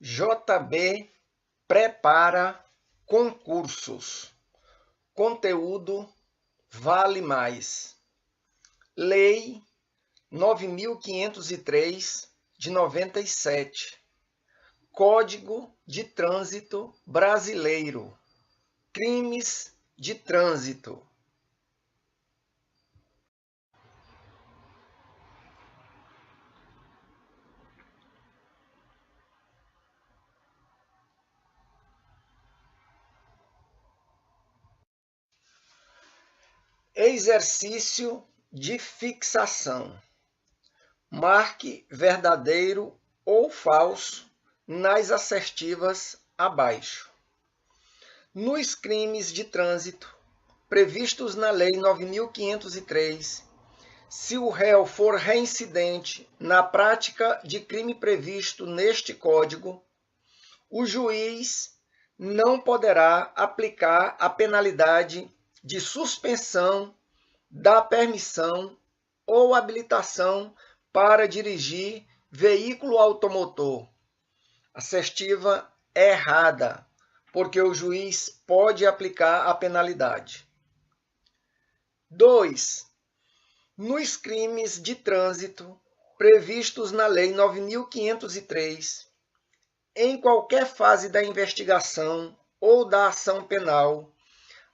JB prepara concursos. Conteúdo vale mais. Lei 9.503 de 97. Código de Trânsito Brasileiro. Crimes de trânsito. Exercício de fixação. Marque verdadeiro ou falso nas assertivas abaixo. Nos crimes de trânsito previstos na Lei 9.503, se o réu for reincidente na prática de crime previsto neste Código, o juiz não poderá aplicar a penalidade de suspensão da permissão ou habilitação para dirigir veículo automotor. Assertiva errada, porque o juiz pode aplicar a penalidade. 2. Nos crimes de trânsito previstos na Lei 9.503, em qualquer fase da investigação ou da ação penal,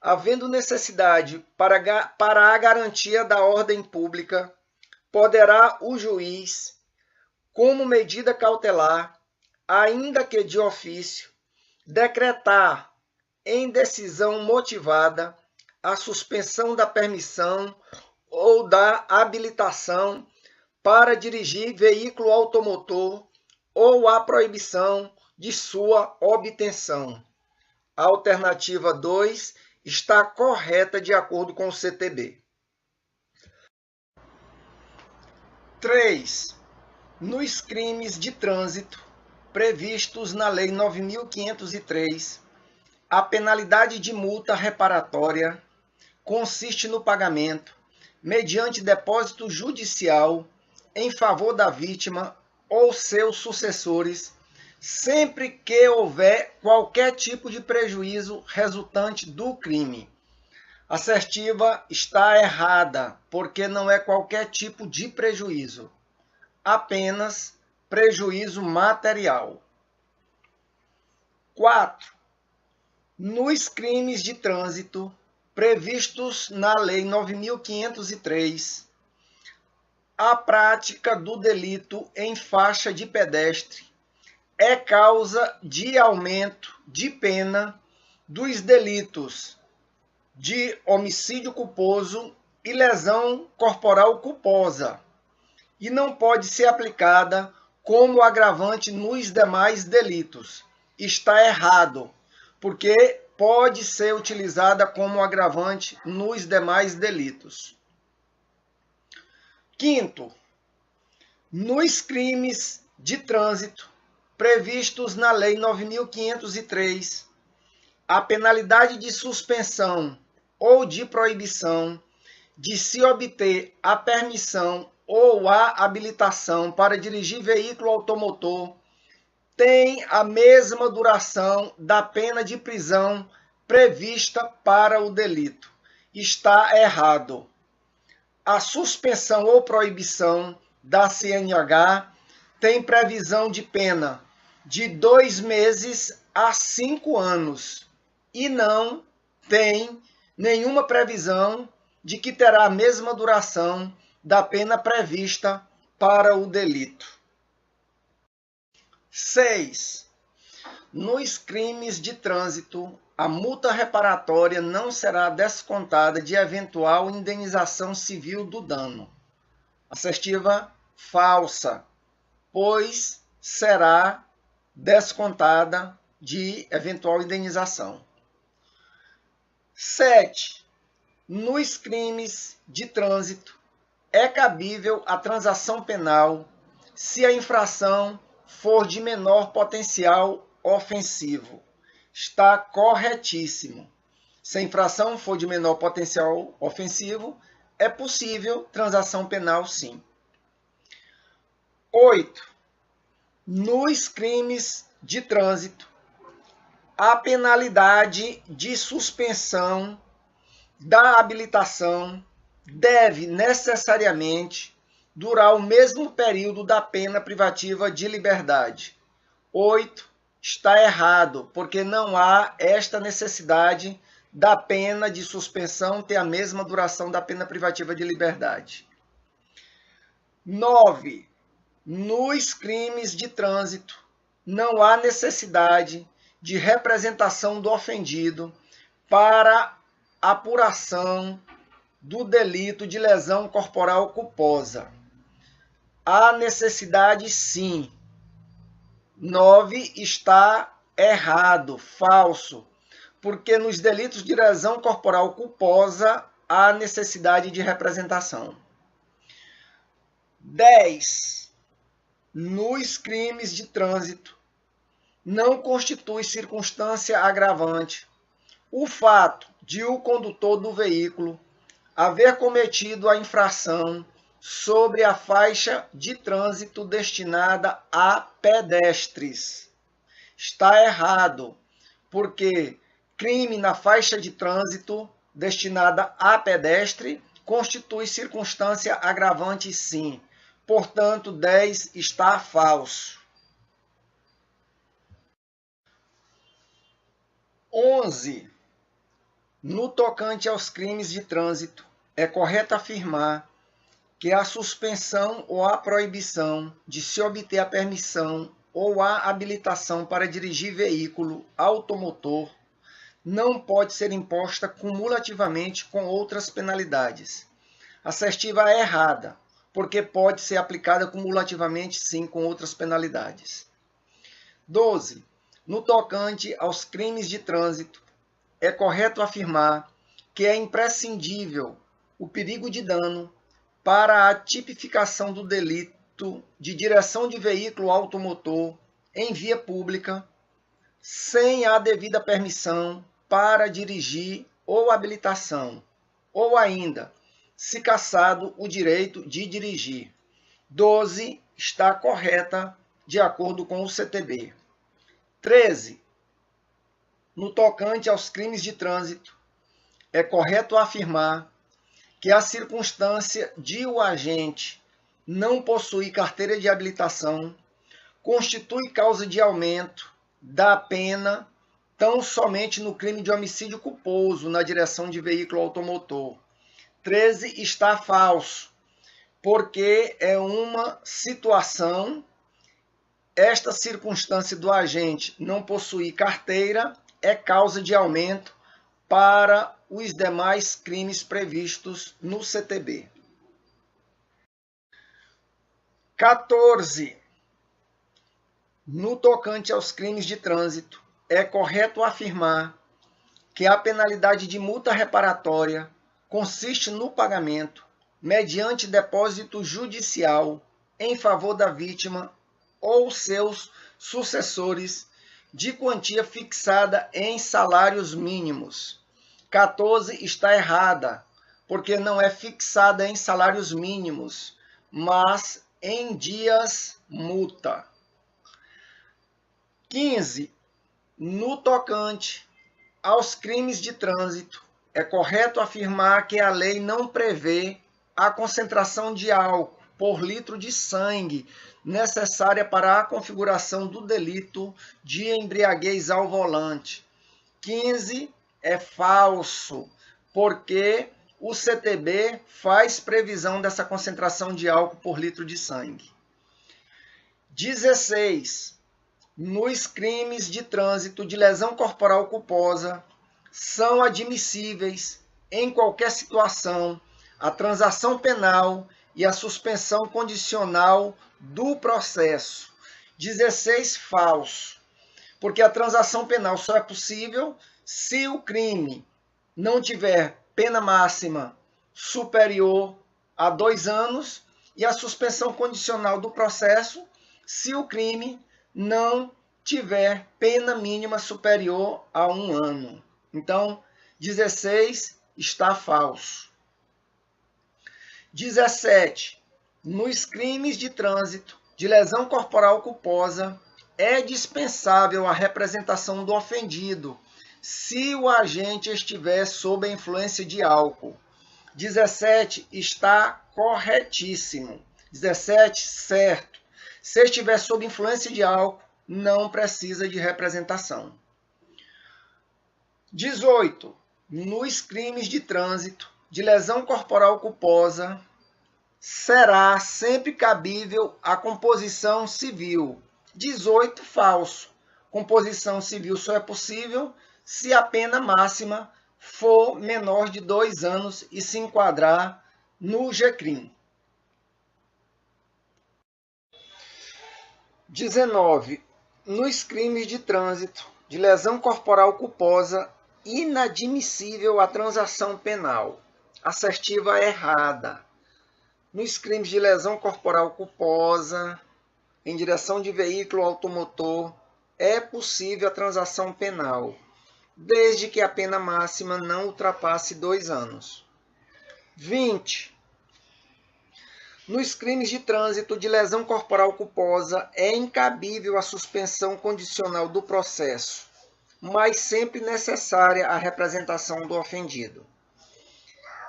havendo necessidade para a garantia da ordem pública, poderá o juiz, como medida cautelar, ainda que de ofício, decretar em decisão motivada a suspensão da permissão ou da habilitação para dirigir veículo automotor ou a proibição de sua obtenção. A alternativa 2 está correta de acordo com o CTB. 3. Nos crimes de trânsito previstos na Lei 9.503, a penalidade de multa reparatória consiste no pagamento, mediante depósito judicial, em favor da vítima ou seus sucessores, sempre que houver qualquer tipo de prejuízo resultante do crime. A assertiva está errada, porque não é qualquer tipo de prejuízo, apenas prejuízo material. 4. Nos crimes de trânsito previstos na Lei 9.503, a prática do delito em faixa de pedestre é causa de aumento de pena dos delitos de homicídio culposo e lesão corporal culposa, e não pode ser aplicada como agravante nos demais delitos. Está errado, porque pode ser utilizada como agravante nos demais delitos. 5. Nos crimes de trânsito previstos na Lei 9.503, a penalidade de suspensão ou de proibição de se obter a permissão ou a habilitação para dirigir veículo automotor tem a mesma duração da pena de prisão prevista para o delito. Está errado. A suspensão ou proibição da CNH tem previsão de pena de 2 meses a 5 anos e não tem nenhuma previsão de que terá a mesma duração da pena prevista para o delito. 6. Nos crimes de trânsito, a multa reparatória não será descontada de eventual indenização civil do dano. Assertiva falsa, pois será descontada de eventual indenização. 7. Nos crimes de trânsito, é cabível a transação penal se a infração for de menor potencial ofensivo. Está corretíssimo. Se a infração for de menor potencial ofensivo, é possível transação penal, sim. 8. Nos crimes de trânsito, a penalidade de suspensão da habilitação deve necessariamente durar o mesmo período da pena privativa de liberdade. 8. Está errado, porque não há esta necessidade da pena de suspensão ter a mesma duração da pena privativa de liberdade. 9. Nos crimes de trânsito, não há necessidade de representação do ofendido para apuração do delito de lesão corporal culposa. Há necessidade, sim. 9 está errado, falso, porque nos delitos de lesão corporal culposa há necessidade de representação. 10. Nos crimes de trânsito, não constitui circunstância agravante o fato de o condutor do veículo haver cometido a infração sobre a faixa de trânsito destinada a pedestres. Está errado, porque crime na faixa de trânsito destinada a pedestre constitui circunstância agravante, sim. Portanto, 10 está falso. 11. No tocante aos crimes de trânsito, é correto afirmar que a suspensão ou a proibição de se obter a permissão ou a habilitação para dirigir veículo automotor não pode ser imposta cumulativamente com outras penalidades. A assertiva é errada, porque pode ser aplicada cumulativamente, sim, com outras penalidades. 12. No tocante aos crimes de trânsito, é correto afirmar que é imprescindível o perigo de dano para a tipificação do delito de direção de veículo automotor em via pública, sem a devida permissão para dirigir ou habilitação, ou ainda, se cassado o direito de dirigir. 12 está correta de acordo com o CTB. 13. No tocante aos crimes de trânsito, é correto afirmar que a circunstância de o agente não possuir carteira de habilitação constitui causa de aumento da pena tão somente no crime de homicídio culposo na direção de veículo automotor. 13 está falso, porque é uma situação, esta circunstância do agente não possuir carteira é causa de aumento para os demais crimes previstos no CTB. 14. No tocante aos crimes de trânsito, é correto afirmar que a penalidade de multa reparatória consiste no pagamento, mediante depósito judicial, em favor da vítima ou seus sucessores, de quantia fixada em salários mínimos. 14 está errada, porque não é fixada em salários mínimos, mas em dias multa. 15. No tocante aos crimes de trânsito, é correto afirmar que a lei não prevê a concentração de álcool por litro de sangue necessária para a configuração do delito de embriaguez ao volante. 15 é falso, porque o CTB faz previsão dessa concentração de álcool por litro de sangue. 16. Nos crimes de trânsito de lesão corporal culposa, são admissíveis, em qualquer situação, a transação penal e a suspensão condicional do processo. 16, falso, porque a transação penal só é possível se o crime não tiver pena máxima superior a 2 anos e a suspensão condicional do processo se o crime não tiver pena mínima superior a 1 ano. Então, 16 está falso. 17. Nos crimes de trânsito de lesão corporal culposa, é dispensável a representação do ofendido se o agente estiver sob a influência de álcool. 17 está corretíssimo. 17, certo. Se estiver sob influência de álcool, não precisa de representação. 18. Nos crimes de trânsito, de lesão corporal culposa, será sempre cabível a composição civil. 18, falso. Composição civil só é possível se a pena máxima for menor de 2 anos e se enquadrar no GCRIM. 19. Nos crimes de trânsito, de lesão corporal culposa, inadmissível a transação penal. Assertiva errada. Nos crimes de lesão corporal culposa, em direção de veículo automotor, é possível a transação penal, desde que a pena máxima não ultrapasse 2 anos. 20. Nos crimes de trânsito de lesão corporal culposa, é incabível a suspensão condicional do processo, mas sempre necessária a representação do ofendido.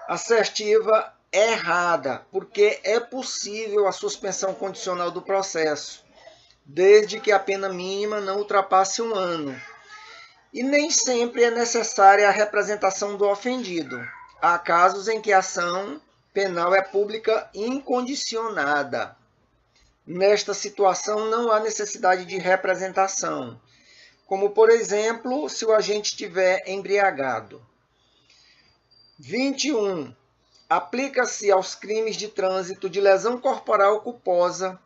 Assertiva errada, porque é possível a suspensão condicional do processo, desde que a pena mínima não ultrapasse 1 ano. E nem sempre é necessária a representação do ofendido. Há casos em que a ação penal é pública incondicionada. Nesta situação, não há necessidade de representação, como, por exemplo, se o agente estiver embriagado. 21. Aplica-se aos crimes de trânsito de lesão corporal culposa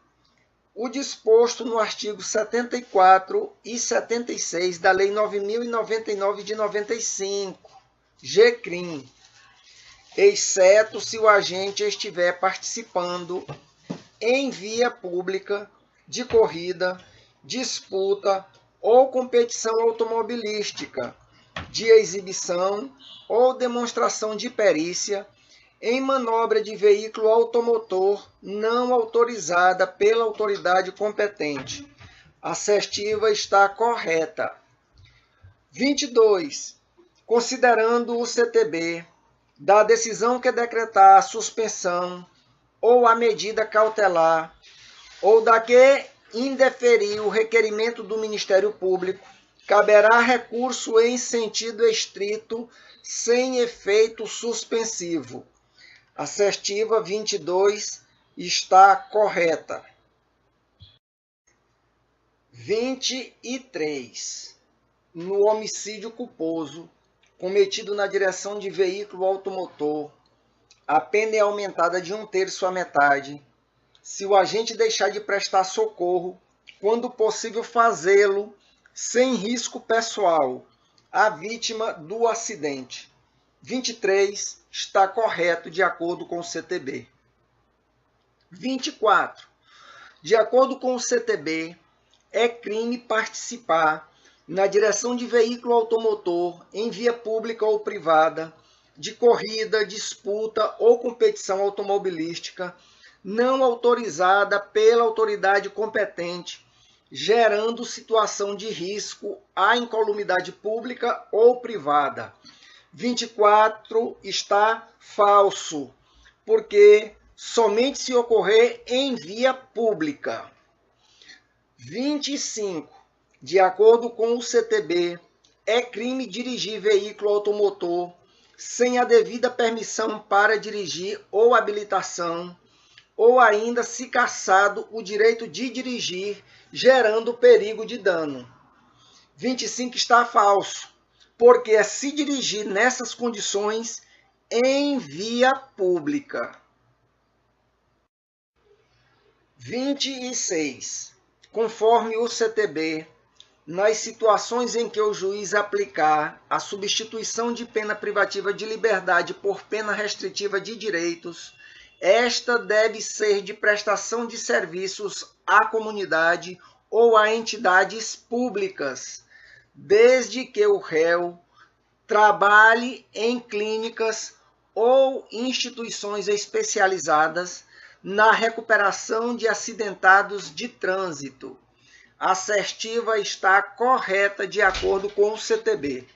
o disposto no artigo 74 e 76 da Lei 9.099 de 95, GCRIM, exceto se o agente estiver participando em via pública de corrida, disputa ou competição automobilística, de exibição ou demonstração de perícia, em manobra de veículo automotor não autorizada pela autoridade competente. A assertiva está correta. 22. Considerando o CTB, da decisão que decretar a suspensão ou a medida cautelar, ou da que indeferir o requerimento do Ministério Público, caberá recurso em sentido estrito, sem efeito suspensivo. Assertiva 22 está correta. 23. No homicídio culposo, cometido na direção de veículo automotor, a pena é aumentada de 1/3 à metade, se o agente deixar de prestar socorro, quando possível fazê-lo, sem risco pessoal, à vítima do acidente. 23 está correto de acordo com o CTB. 24. De acordo com o CTB, é crime participar na direção de veículo automotor em via pública ou privada, de corrida, disputa ou competição automobilística não autorizada pela autoridade competente, gerando situação de risco à incolumidade pública ou privada. 24 está falso, porque somente se ocorrer em via pública. 25. De acordo com o CTB, é crime dirigir veículo automotor sem a devida permissão para dirigir ou habilitação, ou ainda se cassado o direito de dirigir, gerando perigo de dano. 25 está falso, porque é se dirigir nessas condições em via pública. 26. Conforme o CTB, nas situações em que o juiz aplicar a substituição de pena privativa de liberdade por pena restritiva de direitos, esta deve ser de prestação de serviços à comunidade ou a entidades públicas, desde que o réu trabalhe em clínicas ou instituições especializadas na recuperação de acidentados de trânsito. assertiva está correta de acordo com o CTB.